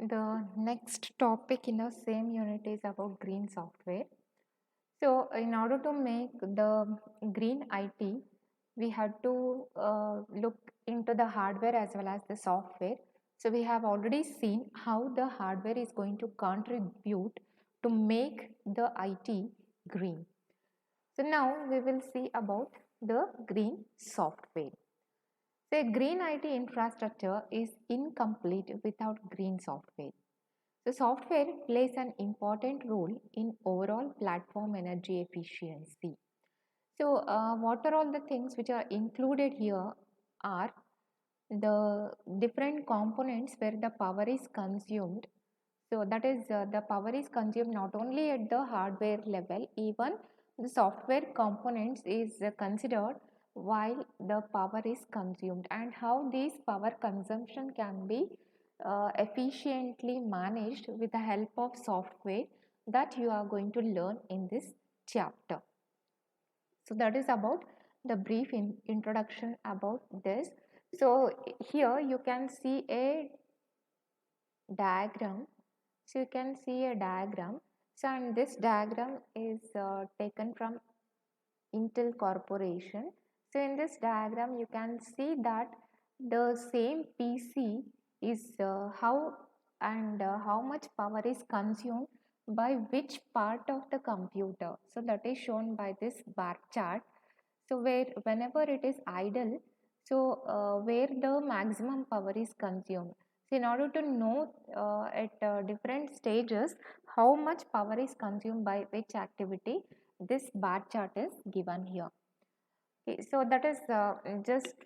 The next topic in the same unit is about green software. So, in order to make the green IT, we had to look into the hardware as well as the software. So, we have already seen how the hardware is going to contribute to make the IT green. So, now we will see about the green software. So, green IT infrastructure is incomplete without green software. The software plays an important role in overall platform energy efficiency. So, what are all the things which are included here are the different components where the power is consumed. So, that is the power is consumed not only at the hardware level, even the software components is considered while the power is consumed, and how this power consumption can be efficiently managed with the help of software that you are going to learn in this chapter. So that is about the brief introduction about this. So here you can see a diagram. So you can see a diagram. So and this diagram is taken from Intel Corporation. So in this diagram you can see that the same PC is how much power is consumed by which part of the computer. So that is shown by this bar chart. So where whenever it is idle, so where the maximum power is consumed. So in order to know at different stages how much power is consumed by which activity, this bar chart is given here. Okay, so that is just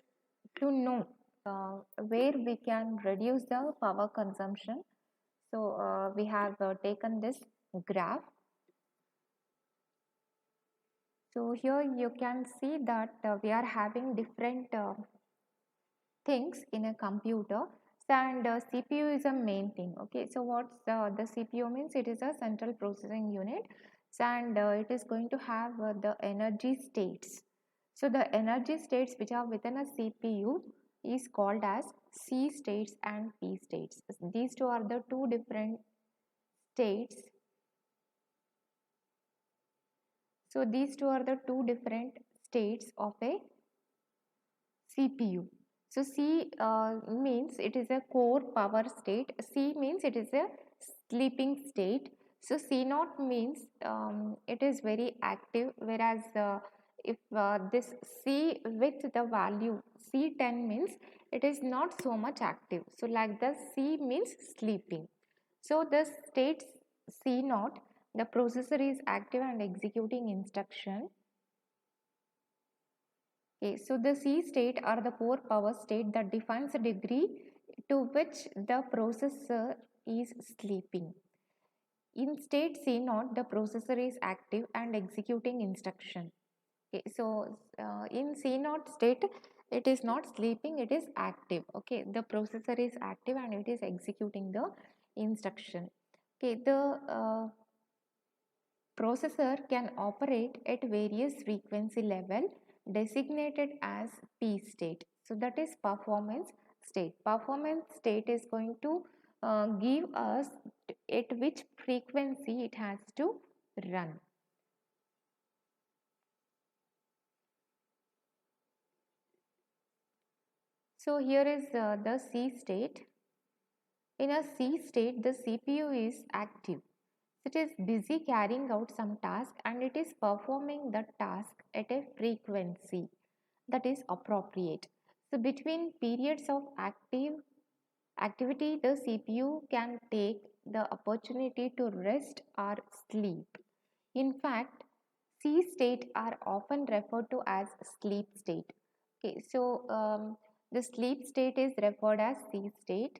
to know where we can reduce the power consumption. So we have taken this graph. So here you can see that we are having different things in a computer. So, and CPU is a main thing. Okay, so what's the CPU means? It is a central processing unit. So, and it is going to have the energy states. So the energy states which are within a CPU is called as C states and P states. These two are the two different states. So these two are the two different states of a CPU. So C means it is a core power state. C means it is a sleeping state. So C naught means it is very active, whereas if this C with the value C10 means it is not so much active. So like the C means sleeping. So the state C naught, the processor is active and executing instruction. Okay, so the C state or the core power state that defines the degree to which the processor is sleeping. In state C naught, the processor is active and executing instruction. Okay, so in C naught state, it is not sleeping, it is active. Okay, the processor is active and it is executing the instruction. Okay, the processor can operate at various frequency level designated as P state. So that is performance state. Performance state is going to give us at which frequency it has to run. So here is the C state. In a C state, the CPU is active. It is busy carrying out some task and it is performing the task at a frequency that is appropriate. So between periods of activity, the CPU can take the opportunity to rest or sleep. In fact, C state are often referred to as sleep state. Okay, so the sleep state is referred as C state.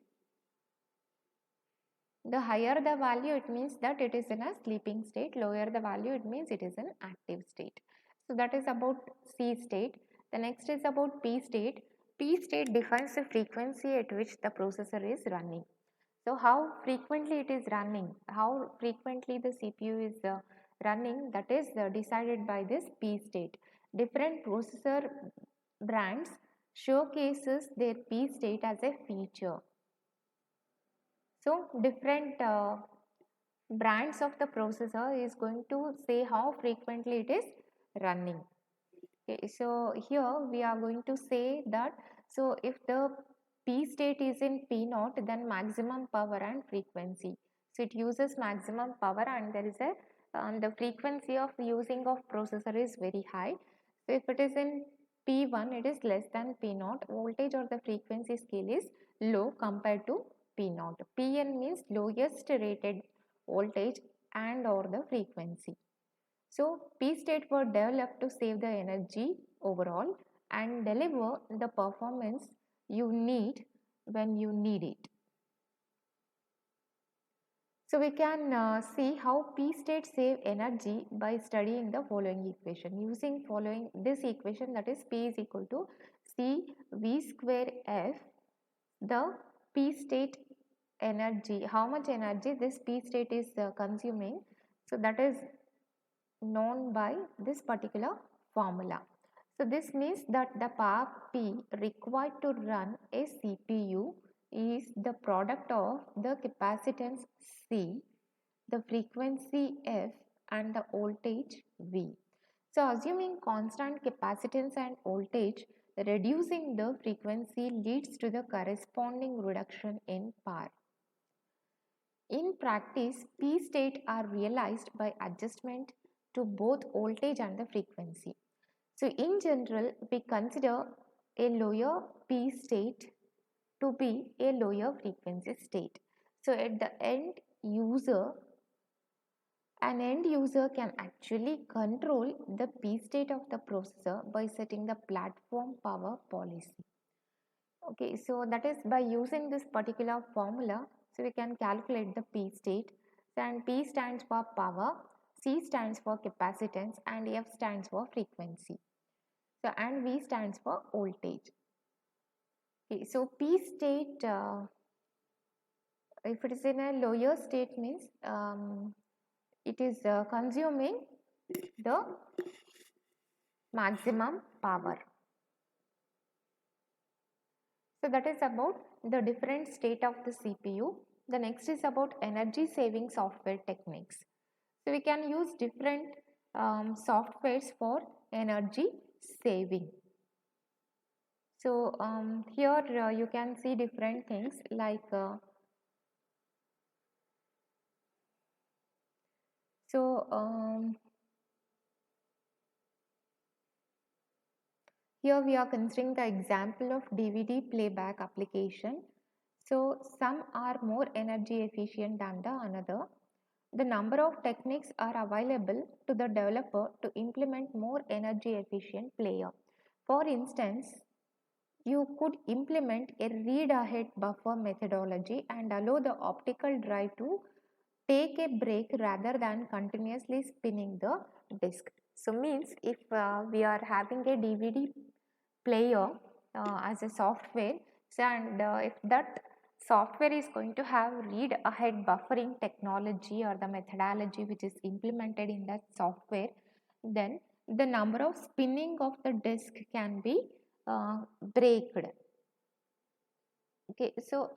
The higher the value, it means that it is in a sleeping state. Lower the value, it means it is an active state. So that is about C state. The next is about P state. P state defines the frequency at which the processor is running. So how frequently it is running, how frequently the CPU is running, that is decided by this P state. Different processor brands showcases their P state as a feature. So different brands of the processor is going to say how frequently it is running. Okay, so here we are going to say that, so if the P state is in P naught, then maximum power and frequency. So it uses maximum power, and there is a the frequency of using of processor is very high. So if it is in P1, it is less than P naught. Voltage or the frequency scale is low compared to P naught. Pn means lowest rated voltage and or the frequency. So P state were developed to save the energy overall and deliver the performance you need when you need it. So we can see how P state save energy by studying the following equation. Using following this equation, that is P is equal to C V square F, the P state energy, how much energy this P state is consuming. So that is known by this particular formula. So this means that the power P required to run a CPU is the product of the capacitance C, the frequency F, and the voltage V. So assuming constant capacitance and voltage, reducing the frequency leads to the corresponding reduction in power. In practice, P state are realized by adjustment to both voltage and the frequency. So in general, we consider a lower P state to be a lower frequency state. So at the an end user can actually control the P state of the processor by setting the platform power policy. Okay, so that is by using this particular formula, so we can calculate the P state. And P stands for power, C stands for capacitance, and F stands for frequency. So and V stands for voltage. Okay, so P state, if it is in a lower state, means it is consuming the maximum power. So that is about the different state of the CPU. The next is about energy saving software techniques. So we can use different softwares for energy saving. So here you can see different things like here we are considering the example of DVD playback application. So some are more energy efficient than the another. The number of techniques are available to the developer to implement more energy efficient player. For instance, you could implement a read ahead buffer methodology and allow the optical drive to take a break rather than continuously spinning the disk. So means if we are having a DVD player as a software, so and if that software is going to have read ahead buffering technology or the methodology which is implemented in that software, then the number of spinning of the disk can be braked. Okay, so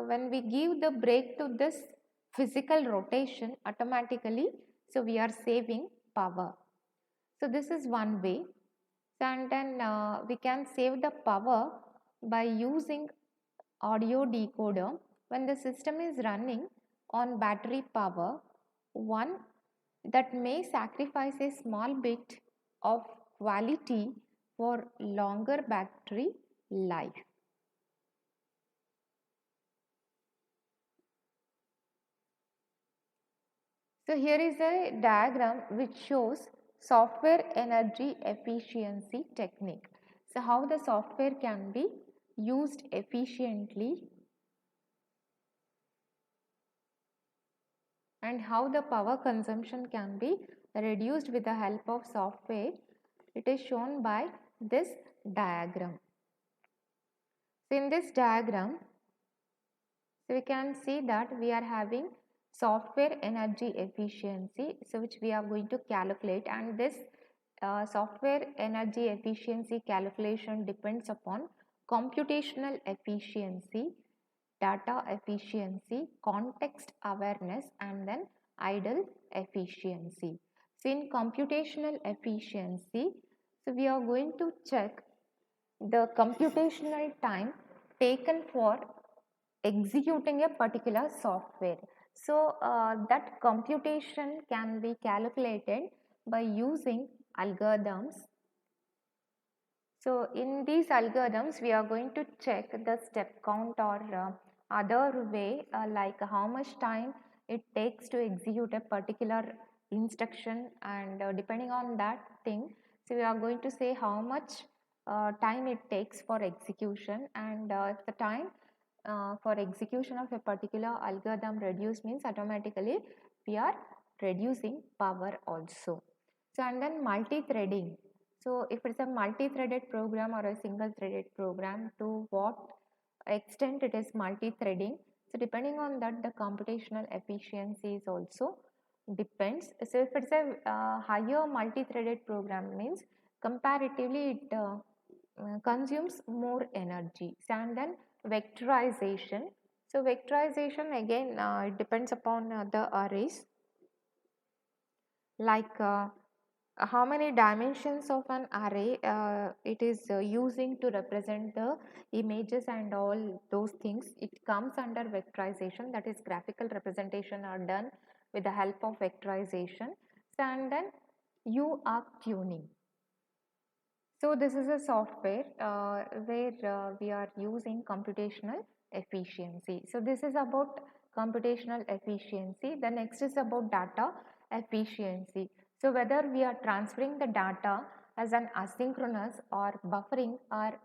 when we give the break to this physical rotation automatically, so we are saving power. So this is one way. And then we can save the power by using audio decoder when the system is running on battery power, one that may sacrifice a small bit of quality for longer battery life. So here is a diagram which shows software energy efficiency technique. So how the software can be used efficiently and how the power consumption can be reduced with the help of software. It is shown by this diagram. So in this diagram, so we can see that we are having software energy efficiency, so which we are going to calculate, and this software energy efficiency calculation depends upon computational efficiency data efficiency, context awareness, and then idle efficiency. So in computational efficiency, so we are going to check the computational time taken for executing a particular software. So that computation can be calculated by using algorithms. So in these algorithms, we are going to check the step count or other way like how much time it takes to execute a particular instruction, and depending on that thing, so we are going to say how much time it takes for execution, and if the time for execution of a particular algorithm reduce means automatically we are reducing power also. So and then multi-threading. So if it's a multi-threaded program or a single-threaded program, to what extent it is multi-threading. So depending on that, the computational efficiency is also depends. So if it's a higher multi-threaded program means comparatively it consumes more energy. So and then vectorization. So vectorization again it depends upon the arrays, like how many dimensions of an array it is using to represent the images and all those things. It comes under vectorization, that is graphical representation are done with the help of vectorization. So and then UART tuning. So this is a software where we are using computational efficiency. So this is about computational efficiency. The next is about data efficiency. So whether we are transferring the data as an asynchronous or buffering or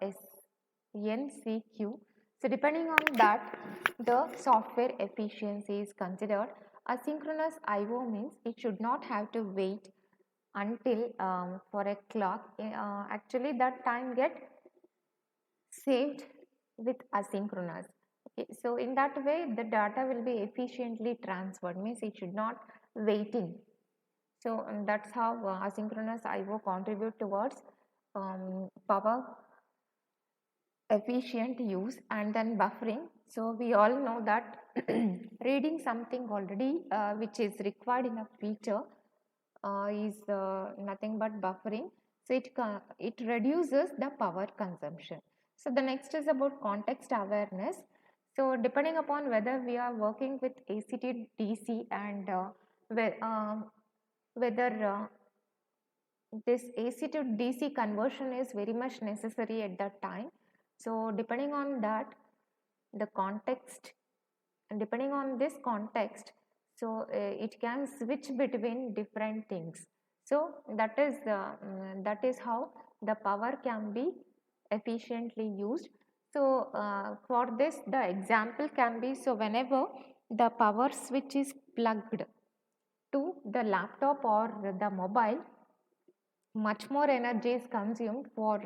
NCQ. So depending on that, the software efficiency is considered. Asynchronous IO means it should not have to wait until for a clock. Actually that time get saved with asynchronous. Okay, so in that way the data will be efficiently transferred, means it should not waiting. So that's how asynchronous IO contribute towards power efficient use. And then buffering. So we all know that reading something already which is required in a feature is nothing but buffering. So it reduces the power consumption. So the next is about context awareness. So depending upon whether we are working with AC to DC, and whether this AC to DC conversion is very much necessary at that time. So depending on that, the context, and depending on this context, so it can switch between different things. So that is how the power can be efficiently used. So for this the example can be, so whenever the power switch is plugged to the laptop or the mobile, much more energy is consumed for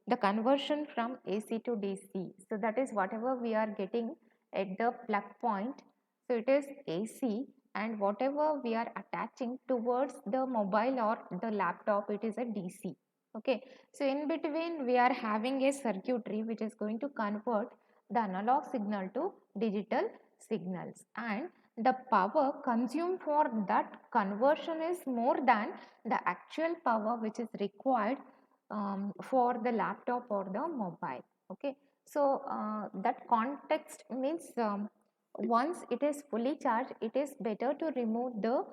the conversion from AC to DC. So that is whatever we are getting at the plug point. So it is AC, and whatever we are attaching towards the mobile or the laptop, it is a DC. Okay. So in between we are having a circuitry which is going to convert the analog signal to digital signals, and the power consumed for that conversion is more than the actual power which is required for the laptop or the mobile. Okay. So that context means once it is fully charged, it is better to remove the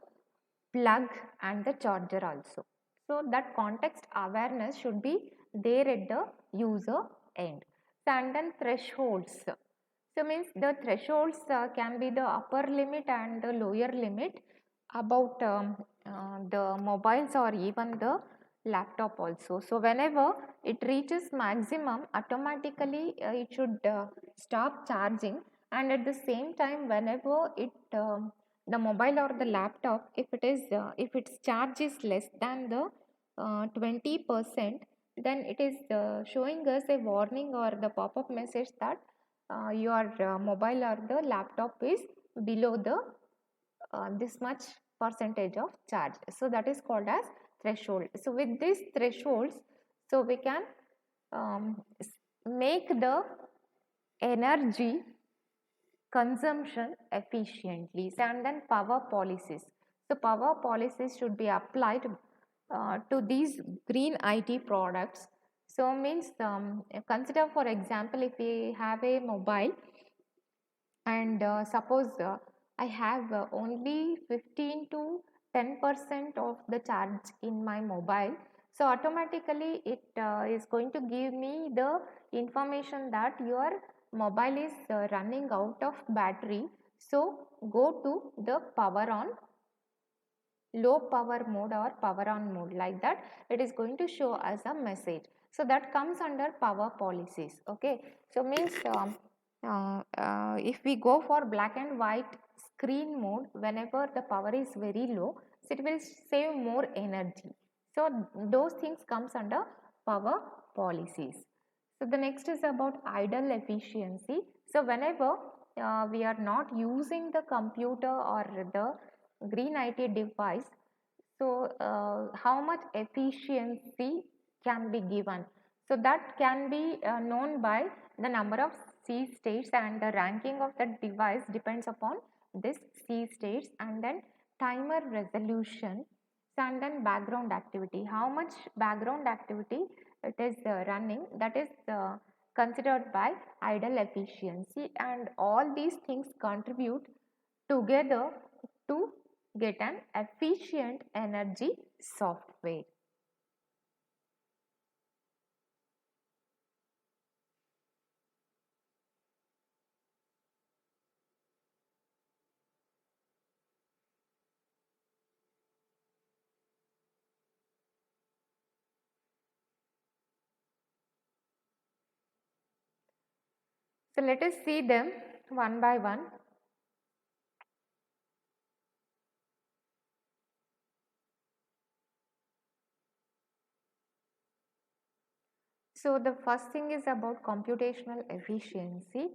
plug and the charger also. So that context awareness should be there at the user end. So and then thresholds. So means the thresholds can be the upper limit and the lower limit about the mobiles or even the laptop also. So whenever it reaches maximum, automatically it should stop charging, and at the same time whenever it the mobile or the laptop, if it is if its charge is less than the 20%, then it is showing us a warning or the pop-up message that your mobile or the laptop is below the this much percentage of charge. So that is called as threshold. So with these thresholds, so we can make the energy consumption efficiently. And then power policies. So power policies should be applied to these green IT products. So means consider for example if we have a mobile and suppose I have only 15 to 10% of the charge in my mobile, so automatically it is going to give me the information that your mobile is running out of battery, so go to the power on, low power mode or power on mode, like that it is going to show as a message. So that comes under power policies. Okay, so means if we go for black and white screen mode, whenever the power is very low, so it will save more energy. So those things comes under power policies. So the next is about idle efficiency. So whenever we are not using the computer or the green IT device, so how much efficiency can be given? So that can be known by the number of C states, and the ranking of the device depends upon this C states, and then timer resolution, and then background activity. How much background activity it is running, that is considered by idle efficiency, and all these things contribute together to get an efficient energy software. So let us see them one by one. So the first thing is about computational efficiency.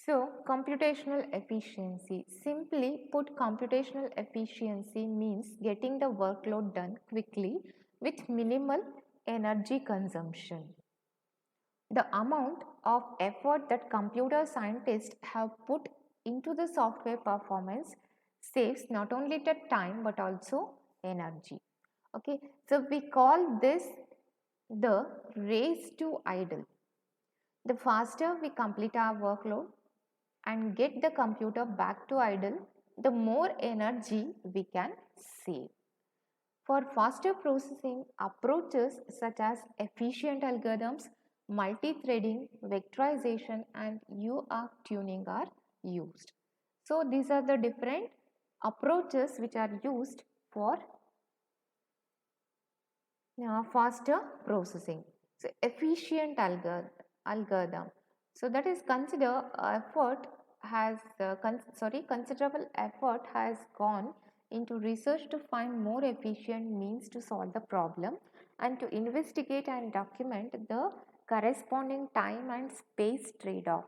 So computational efficiency, simply put, computational efficiency means getting the workload done quickly with minimal energy consumption. The amount of effort that computer scientists have put into the software performance saves not only the time but also energy. Okay, so we call this the race to idle. The faster we complete our workload and get the computer back to idle, the more energy we can save. For faster processing, approaches such as efficient algorithms, multi-threading, vectorization, and UART tuning are used. So these are the different approaches which are used for faster processing. So efficient algorithm. So that is considerable effort has gone into research to find more efficient means to solve the problem and to investigate and document the corresponding time and space trade-off.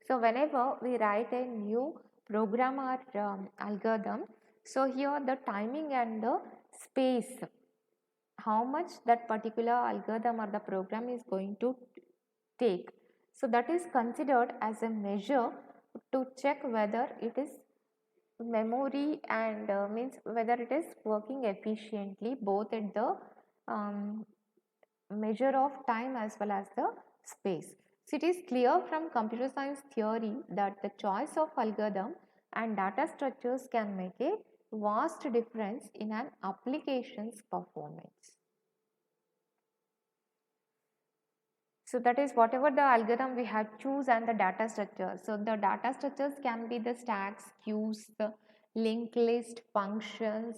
So whenever we write a new program or algorithm, so here the timing and the space, how much that particular algorithm or the program is going to take. So that is considered as a measure to check whether it is memory and means whether it is working efficiently both at the um, measure of time as well as the space. So it is clear from computer science theory that the choice of algorithm and data structures can make a vast difference in an application's performance. So that is whatever the algorithm we have choose and the data structure. So the data structures can be the stacks, queues, the linked list, functions.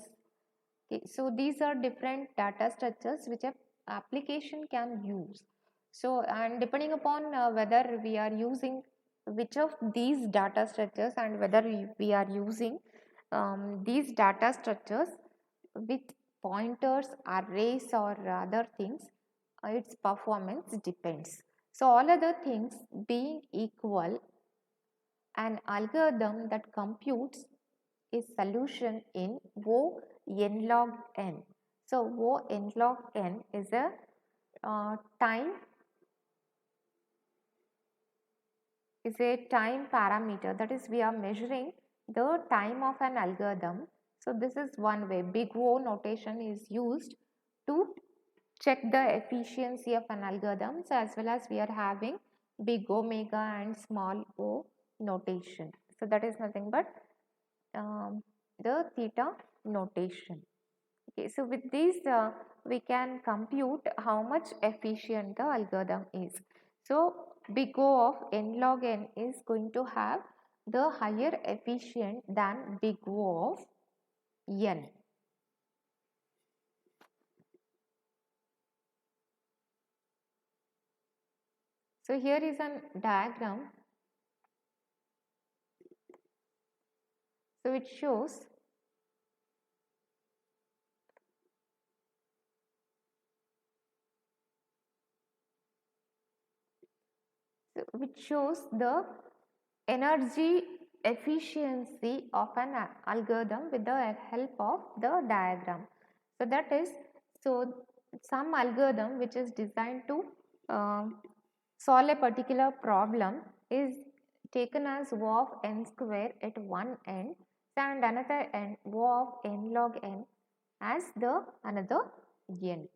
Okay. So these are different data structures which a application can use. So and depending upon whether we are using which of these data structures and whether we are using these data structures with pointers, arrays or other things, its performance depends. So all other things being equal, an algorithm that computes a solution in O n log n So O n log n is a time parameter, that is we are measuring the time of an algorithm. So this is one way. Big O notation is used to check the efficiency of an algorithm. So as well as we are having big omega and small o notation. So that is nothing but the theta notation. Okay, so with these we can compute how much efficient the algorithm is. So big O of n log n is going to have the higher efficient than big O of n. So here is a diagram. So it shows which shows the energy efficiency of an algorithm with the help of the diagram. So that is, so some algorithm which is designed to solve a particular problem is taken as O of n square at one end and another end O of n log n as the another n.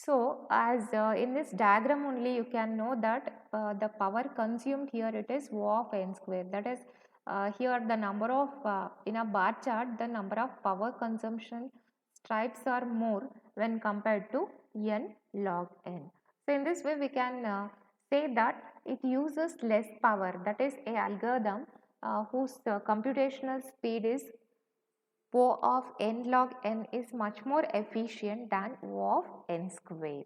So as in this diagram only you can know that the power consumed here it is O of n square, that is here the number of in a bar chart the number of power consumption stripes are more when compared to n log n. So in this way we can say that it uses less power, that is a algorithm whose computational speed is O of n log n is much more efficient than O of n square.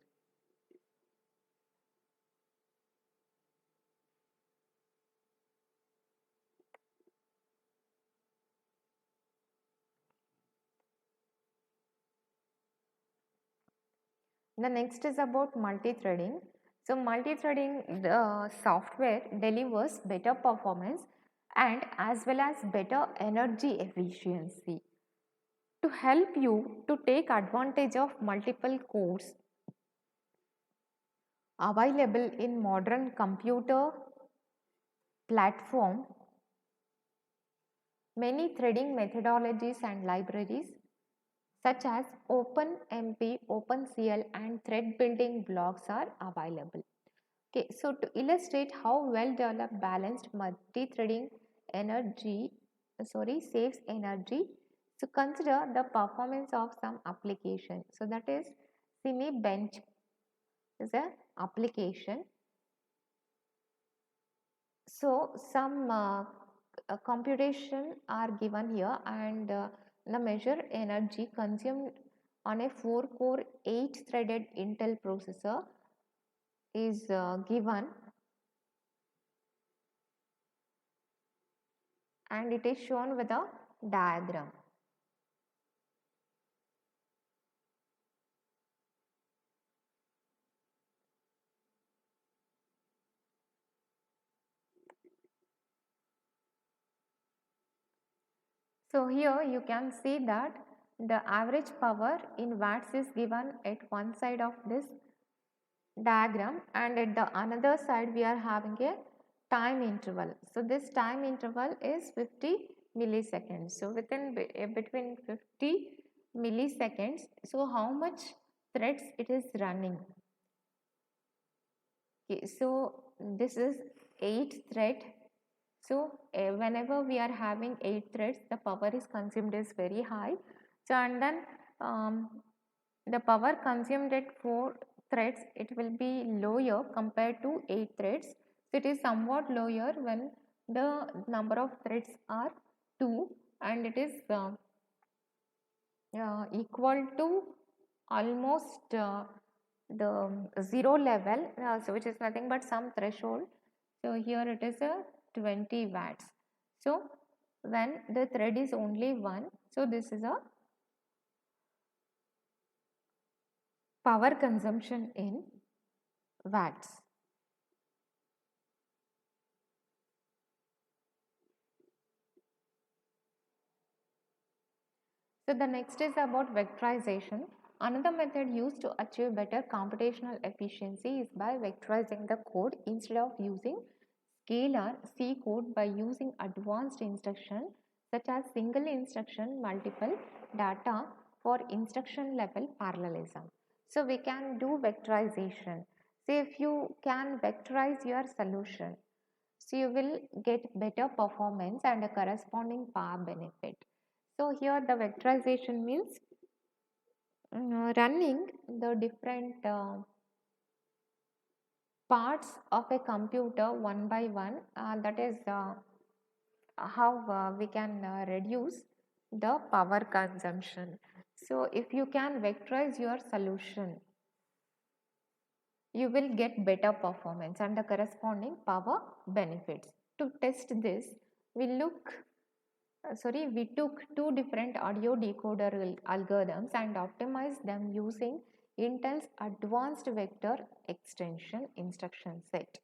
The next is about multi-threading. So multi-threading software delivers better performance and as well as better energy efficiency. To help you to take advantage of multiple cores available in modern computer platform, many threading methodologies and libraries such as OpenMP, OpenCL and thread building blocks are available. Okay, so to illustrate how well developed balanced multi-threading saves energy. So consider the performance of some application. So that is Cinebench is a application. So some computation are given here and the measure energy consumed on a 4-core 8-threaded Intel processor is given and it is shown with a diagram. So here you can see that the average power in watts is given at one side of this diagram and at the another side we are having a time interval. So this time interval is 50 milliseconds. So within between 50 milliseconds, so how much threads it is running. Okay, so this is 8 thread. So whenever we are having 8 threads, the power is consumed is very high. So and then the power consumed at 4 threads, it will be lower compared to 8 threads. So it is somewhat lower when the number of threads are 2 and it is equal to almost the 0 level, so which is nothing but some threshold. So here it is a 20 watts. So when the thread is only 1, so this is a power consumption in watts. So the next is about vectorization. Another method used to achieve better computational efficiency is by vectorizing the code instead of using scalar C code by using advanced instruction such as single instruction multiple data for instruction level parallelism. So we can do vectorization. Say if you can vectorize your solution, so you will get better performance and a corresponding power benefit. So here the vectorization means running the different parts of a computer one by one. That is how we can reduce the power consumption. So if you can vectorize your solution, you will get better performance and the corresponding power benefits. To test this, we we took two different audio decoder algorithms and optimized them using Intel's advanced vector extension instruction set.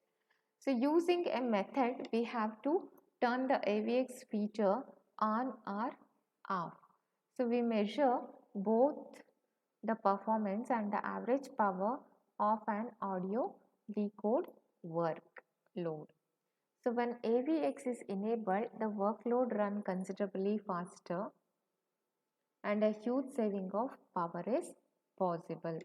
So using a method, we have to turn the AVX feature on or off. So we measure both the performance and the average power of an audio decode workload. So when AVX is enabled, the workload run considerably faster and a huge saving of power is possible.